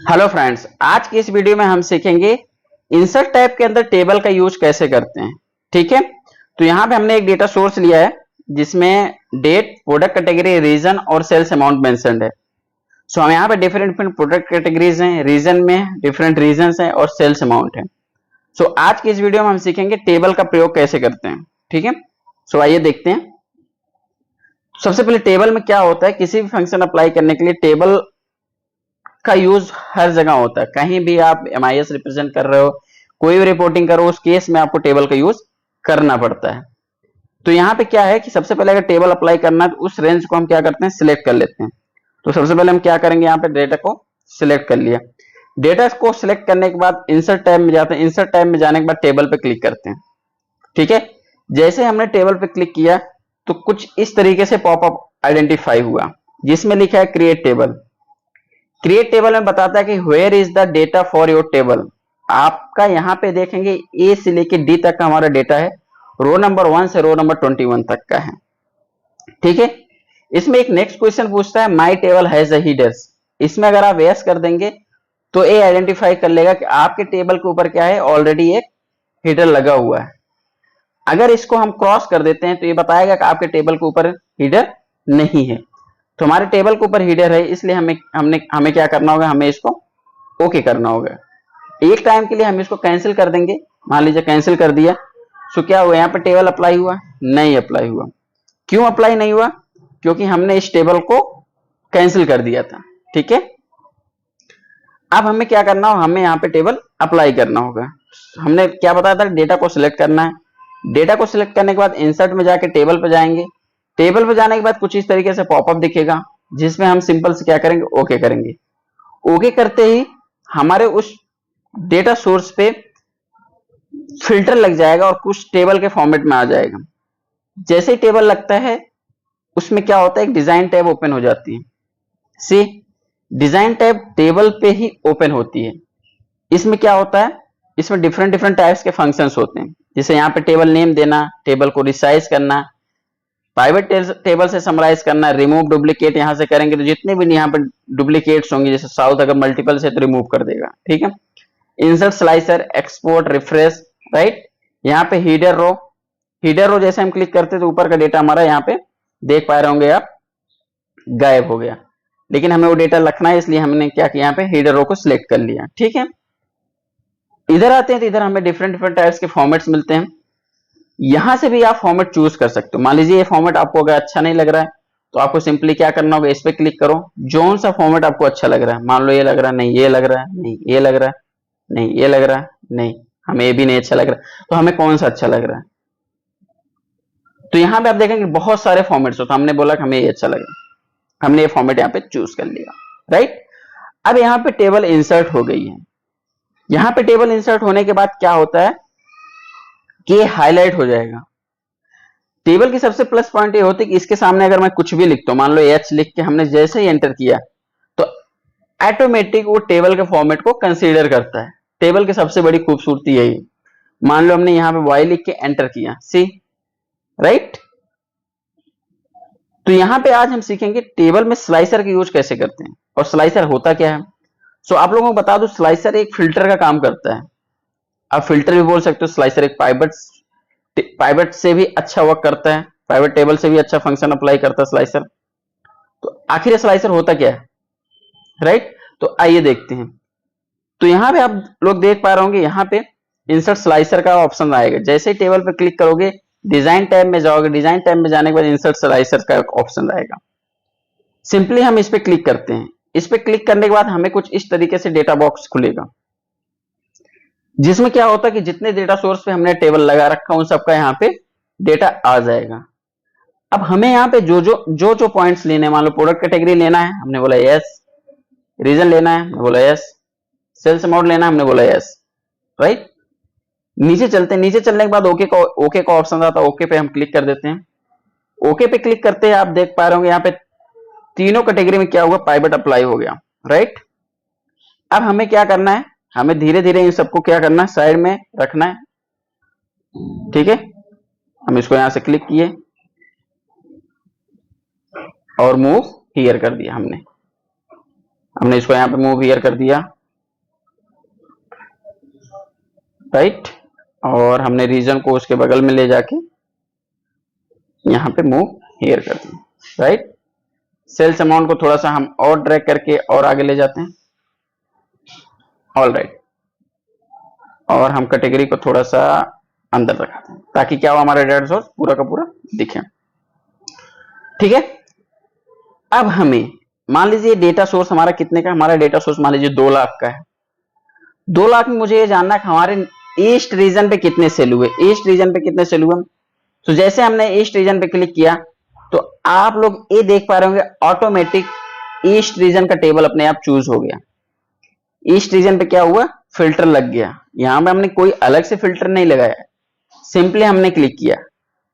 Hello friends, आज की इस वीडियो में हम सीखेंगे इंसर्ट टैब के अंदर टेबल का यूज कैसे करते हैं। ठीक है, तो यहाँ पे हमने एक डेटा सोर्स लिया है जिसमें डेट, प्रोडक्ट कैटेगरी, रीजन और सेल्स अमाउंट मेंशन्ड है। सो हम यहाँ पे डिफरेंट डिफरेंट प्रोडक्ट कैटेगरीज हैं, रीजन में डिफरेंट रीजन हैं और सेल्स अमाउंट है। सो आज की इस वीडियो में हम सीखेंगे टेबल का प्रयोग कैसे करते हैं। ठीक है, सो आइए देखते हैं। सबसे पहले टेबल में क्या होता है, किसी भी फंक्शन अप्लाई करने के लिए टेबल का यूज हर जगह होता है। कहीं भी आप एमआईएस रिप्रेजेंट कर रहे हो, कोई भी रिपोर्टिंग करो, उस केस में आपको टेबल का यूज करना पड़ता है। तो यहाँ पे क्या है कि सबसे पहले अगर टेबल अप्लाई करना है तो उस रेंज को हम क्या करते हैं, सिलेक्ट कर लेते हैं। तो सबसे पहले हम क्या करेंगे, यहाँ पे डेटा को सिलेक्ट कर लिया। डेटा को सिलेक्ट करने के बाद इंसर्ट टैब में जाते हैं। इंसर्ट टैब में जाने के बाद टेबल पे क्लिक करते हैं। ठीक है, जैसे हमने टेबल पे क्लिक किया तो कुछ इस तरीके से पॉपअप आइडेंटिफाई हुआ जिसमें लिखा है क्रिएट टेबल। क्रिएट टेबल में बताता है कि where is the data for your table. आपका यहाँ पे देखेंगे ए से लेके डी तक का हमारा डेटा है, रो नंबर 1 से रो नंबर 21 तक का है। ठीक है, इसमें एक नेक्स्ट क्वेश्चन पूछता है माई टेबल हैज अ हीडर्स। इसमें अगर आप यस कर देंगे तो ये आइडेंटिफाई कर लेगा कि आपके टेबल के ऊपर क्या है, ऑलरेडी एक हीडर लगा हुआ है। अगर इसको हम क्रॉस कर देते हैं तो ये बताएगा कि आपके टेबल के ऊपर हीडर नहीं है। तो हमारे टेबल के ऊपर हीडर है, इसलिए हमें क्या करना होगा, हमें इसको ओके करना होगा। एक टाइम के लिए हम इसको कैंसिल कर देंगे। मान लीजिए कैंसिल कर दिया, तो क्या हुआ, यहाँ पे टेबल अप्लाई हुआ? नहीं अप्लाई हुआ। क्यों अप्लाई नहीं हुआ? क्योंकि हमने इस टेबल को कैंसिल कर दिया था। ठीक है, अब हमें क्या करना होगा, हमें यहाँ पे टेबल अप्लाई करना होगा। हमने क्या बताया था, डेटा को सिलेक्ट करना है। डेटा को सिलेक्ट करने के बाद इंसर्ट में जाके टेबल पे जाएंगे। टेबल पे जाने के बाद कुछ इस तरीके से पॉपअप दिखेगा जिसमें हम सिंपल से क्या करेंगे, ओके करेंगे। ओके करते ही हमारे उस डेटा सोर्स पे फिल्टर लग जाएगा और कुछ टेबल के फॉर्मेट में आ जाएगा। जैसे ही टेबल लगता है उसमें क्या होता है, एक डिजाइन टैब ओपन हो जाती है। सी, डिजाइन टैब टेबल पे ही ओपन होती है। इसमें क्या होता है, इसमें डिफरेंट डिफरेंट टाइप्स के फंक्शंस होते हैं। जैसे यहाँ पे टेबल नेम देना, टेबल को रिसाइज करना, प्राइवेट टेबल से समराइज करना, रिमूव डुप्लीकेट यहां से करेंगे तो जितने भी यहाँ पर डुप्लीकेट्स होंगे, जैसे साउथ अगर मल्टीपल से तो रिमूव कर देगा। ठीक है, insert slicer, export, refresh, right. यहाँ पे हीडर रो, हीडर रो जैसे हम क्लिक करते तो ऊपर का डेटा हमारा यहाँ पे देख पा रहे होंगे आप, गायब हो गया। लेकिन हमें वो डेटा रखना है, इसलिए हमने क्या किया, यहाँ पे हीडर रो को सिलेक्ट कर लिया। ठीक है, इधर आते हैं तो इधर हमें डिफरेंट डिफरेंट टाइप्स के फॉर्मेट्स मिलते हैं। यहां से भी आप फॉर्मेट चूज कर सकते हो। मान लीजिए ये फॉर्मेट आपको अगर अच्छा नहीं लग रहा है तो आपको सिंपली क्या करना होगा, इस पे क्लिक करो, जोन सा फॉर्मेट आपको अच्छा लग रहा है। मान लो ये लग रहा है, नहीं ये लग रहा है, नहीं ये लग रहा है, नहीं ये लग रहा है, नहीं हमें ये भी नहीं अच्छा लग रहा है, तो हमें कौन सा अच्छा लग रहा है। तो यहाँ पे आप देखेंगे बहुत सारे फॉर्मेट्स होते हैं। हमने बोला कि हमें ये अच्छा लगा, हमने ये फॉर्मेट यहाँ पे चूज कर लिया, राइट। अब यहाँ पे टेबल इंसर्ट हो गई है। यहाँ पे टेबल इंसर्ट होने के बाद क्या होता है कि ये हाईलाइट हो जाएगा। टेबल की सबसे प्लस पॉइंट ये होती है कि इसके सामने अगर मैं कुछ भी लिखता हूं, मान लो एच लिख के हमने जैसे ही एंटर किया तो ऑटोमेटिक वो टेबल के फॉर्मेट को कंसीडर करता है। टेबल की सबसे बड़ी खूबसूरती यही। मान लो हमने यहाँ पे वाई लिख के एंटर किया, सी, राइट। तो यहाँ पे आज हम सीखेंगे टेबल में स्लाइसर का यूज कैसे करते हैं और स्लाइसर होता क्या है। सो आप लोगों को बता दो, स्लाइसर एक फिल्टर का काम करता है। आप फिल्टर भी बोल सकते हो। स्लाइसर एक पाइवट से भी अच्छा वर्क करता है, पाइवट टेबल से भी अच्छा फंक्शन अप्लाई करता है स्लाइसर। तो आखिर ये स्लाइसर होता क्या है, राइट। तो आइए देखते हैं। तो यहाँ पे आप लोग देख पा रहे होंगे, यहाँ पे इंसर्ट स्लाइसर का ऑप्शन आएगा। जैसे ही टेबल पे क्लिक करोगे, डिजाइन टैब में जाओगे, डिजाइन टैब में जाने के बाद इंसर्ट स्लाइसर का ऑप्शन आएगा। सिंपली हम इस पे क्लिक करते हैं। इस पे क्लिक करने के बाद हमें कुछ इस तरीके से डेटा बॉक्स खुलेगा जिसमें क्या होता है कि जितने डेटा सोर्स पे हमने टेबल लगा रखा उन सबका यहाँ पे डेटा आ जाएगा। अब हमें यहाँ पे जो पॉइंट्स लेने, मान लो प्रोडक्ट कैटेगरी लेना है, हमने बोला यस। रीजन लेना है, हमने बोला यस। सेल्स अमाउंट लेना है, हमने बोला यस, राइट। नीचे चलते हैं। नीचे चलने के बाद ओके का ऑप्शन आता है, ओके पे हम क्लिक कर देते हैं। ओके पे क्लिक करते हैं, आप देख पा रहे होंगे यहाँ पे तीनों कैटेगरी में क्या हुआ, पाइवट अप्लाई हो गया, राइट। अब हमें क्या करना है, हमें धीरे धीरे इन सबको क्या करना है, साइड में रखना है। ठीक है, हम इसको यहां से क्लिक किए और मूव हियर कर दिया। हमने इसको यहां पे मूव हियर कर दिया। राइट, और हमने रीजन को उसके बगल में ले जाके यहाँ पे मूव हियर कर दिया, राइट। सेल्स अमाउंट को थोड़ा सा हम और ड्रैग करके और आगे ले जाते हैं, ऑल राइट, और हम कैटेगरी को थोड़ा सा अंदर रखाते हैं ताकि क्या हो, हमारा डेटा सोर्स पूरा का पूरा दिखे। ठीक है, अब हमें मान लीजिए डेटा सोर्स हमारा कितने का, हमारा डेटा सोर्स मान लीजिए 2 लाख का है। 2 लाख में मुझे ये जानना है कि हमारे ईस्ट रीजन पे कितने सेल हुए, ईस्ट रीजन पे कितने सेल हुए। तो जैसे हमने ईस्ट रीजन पे क्लिक किया तो आप लोग ये देख पा रहे होंगे ऑटोमेटिक ईस्ट रीजन का टेबल अपने आप चूज हो गया। ईस्ट रीजन पे क्या हुआ, फिल्टर लग गया। यहां पे हमने कोई अलग से फिल्टर नहीं लगाया, सिंपली हमने क्लिक किया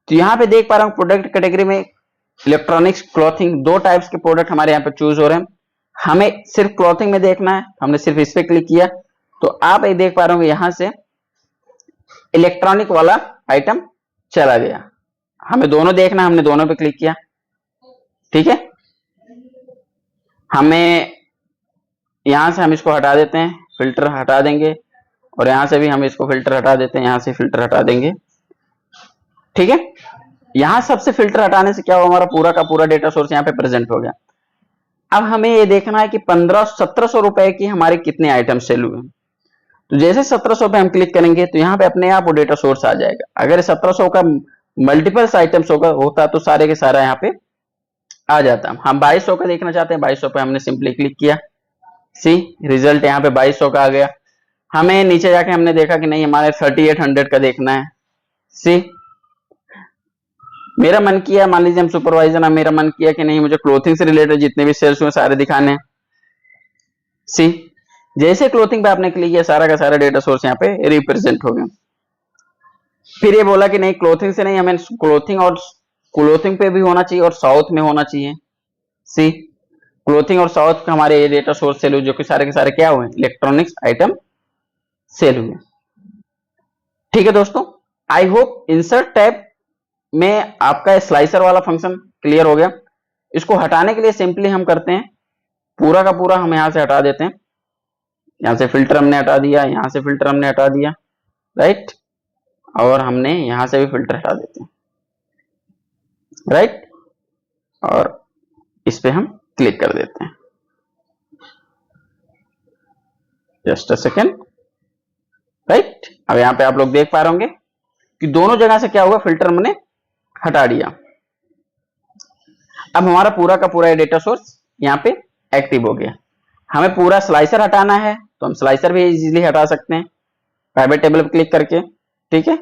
तो यहां पे देख पा रहा हूं प्रोडक्ट कैटेगरी में इलेक्ट्रॉनिक्स, क्लॉथिंग, 2 टाइप्स के प्रोडक्ट हमारे यहाँ पे चूज हो रहे हैं। हमें सिर्फ क्लॉथिंग में देखना है, हमने सिर्फ इस पे क्लिक किया तो आप ये देख पा रहे होंगे यहां से इलेक्ट्रॉनिक वाला आइटम चला गया। हमें दोनों देखना है, हमने दोनों पे क्लिक किया। ठीक है, हमें यहां से हम इसको हटा देते हैं, फिल्टर हटा देंगे, और यहां से भी हम इसको फिल्टर हटा देते हैं, यहां से फिल्टर हटा देंगे। ठीक है, यहां सबसे फिल्टर हटाने से क्या हुआ, हमारा पूरा का पूरा डेटा सोर्स यहाँ पे प्रेजेंट हो गया। अब हमें ये देखना है कि 1700 रुपए की हमारे कितने आइटम सेल हुए। तो जैसे 1700 पे हम क्लिक करेंगे तो यहाँ पे अपने आप वो डेटा सोर्स आ जाएगा। अगर 1700 का मल्टीपल्स आइटम्स होता तो सारे के सारा यहाँ पे आ जाता। हम 2200 का देखना चाहते हैं, 2200 पे हमने सिंपली क्लिक किया, सी रिजल्ट यहाँ पे 2200 का आ गया। हमें नीचे जाके हमने देखा कि नहीं हमारे 3800 का देखना है, सी मेरा मन किया, मान लीजिए हम सुपरवाइजर, मेरा मन किया कि नहीं मुझे क्लोथिंग से रिलेटेड जितने भी सेल्स हुए सारे दिखाने हैं। सी जैसे क्लोथिंग पे आपने क्लिक किया सारा का सारा डेटा सोर्स यहाँ पे रिप्रेजेंट हो गया। फिर ये बोला कि नहीं क्लोथिंग से नहीं, हमें क्लोथिंग पे भी होना चाहिए और साउथ में होना चाहिए। सी क्लोथिंग और साउथ का हमारे ये डेटा सोर्स सेल हुए जो कि सारे के सारे क्या हुए, इलेक्ट्रॉनिक्स आइटम सेल हुए। ठीक है दोस्तों, आई होप इंसर्ट टैब में आपका स्लाइसर वाला फंक्शन क्लियर हो गया। इसको हटाने के लिए सिंपली हम करते हैं पूरा का पूरा हम यहां से हटा देते हैं, यहां से फिल्टर हमने हटा दिया, यहां से फिल्टर हमने हटा दिया, राइट, और हमने यहां से भी फिल्टर हटा देते हैं, राइट, और इस पे हम क्लिक कर देते हैं। Just a second, right. अब यहां पे आप लोग देख पा रहे होंगे कि दोनों जगह से क्या हुआ, फिल्टर हमने हटा दिया। अब हमारा पूरा का पूरा डेटा सोर्स यहाँ पे एक्टिव हो गया। हमें पूरा स्लाइसर हटाना है तो हम स्लाइसर भी इजीली हटा सकते हैं प्राइवेट टेबल पर क्लिक करके। ठीक है,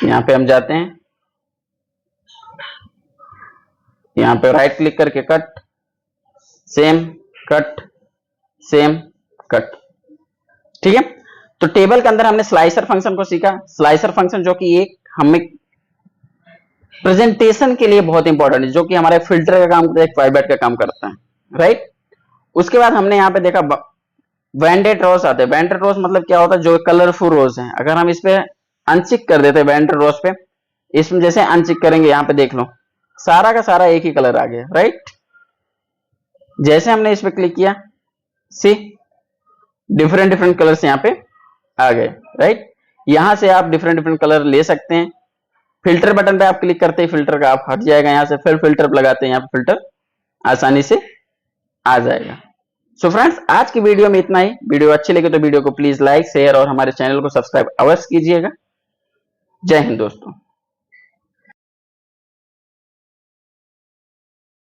यहाँ पे हम जाते हैं, यहाँ पे राइट क्लिक करके cut, same cut, same cut. ठीक है, तो टेबल के अंदर हमने स्लाइसर फंक्शन को सीखा। स्लाइसर फंक्शन जो कि एक हमें प्रेजेंटेशन के लिए बहुत इंपॉर्टेंट है, जो कि हमारे फिल्टर का काम करता है, पाइपेट का काम करता है, राइट। उसके बाद हमने यहाँ पे देखा बैंडेड रोज आते हैं। बैंडेड रोज मतलब क्या होता है, जो कलरफुल रोज है। अगर हम इस पे अनचिक कर देते हैं बैंडेड रोज पे, इसमें जैसे अनचिक करेंगे यहाँ पे देख लो सारा का सारा एक ही कलर आ गया, राइट। जैसे हमने इस पे क्लिक किया, सी डिफरेंट डिफरेंट कलर्स यहाँ पे आ गए, राइट। यहां से आप डिफरेंट डिफरेंट कलर ले सकते हैं। फिल्टर बटन पे आप क्लिक करते हैं, फिल्टर का आप हट जाएगा यहाँ से, फिर फिल्टर लगाते हैं, यहाँ पे फिल्टर आसानी से आ जाएगा। सो फ्रेंड्स, आज की वीडियो में इतना ही। वीडियो अच्छी लगे तो वीडियो को प्लीज लाइक, शेयर और हमारे चैनल को सब्सक्राइब अवश्य कीजिएगा। जय हिंद दोस्तों।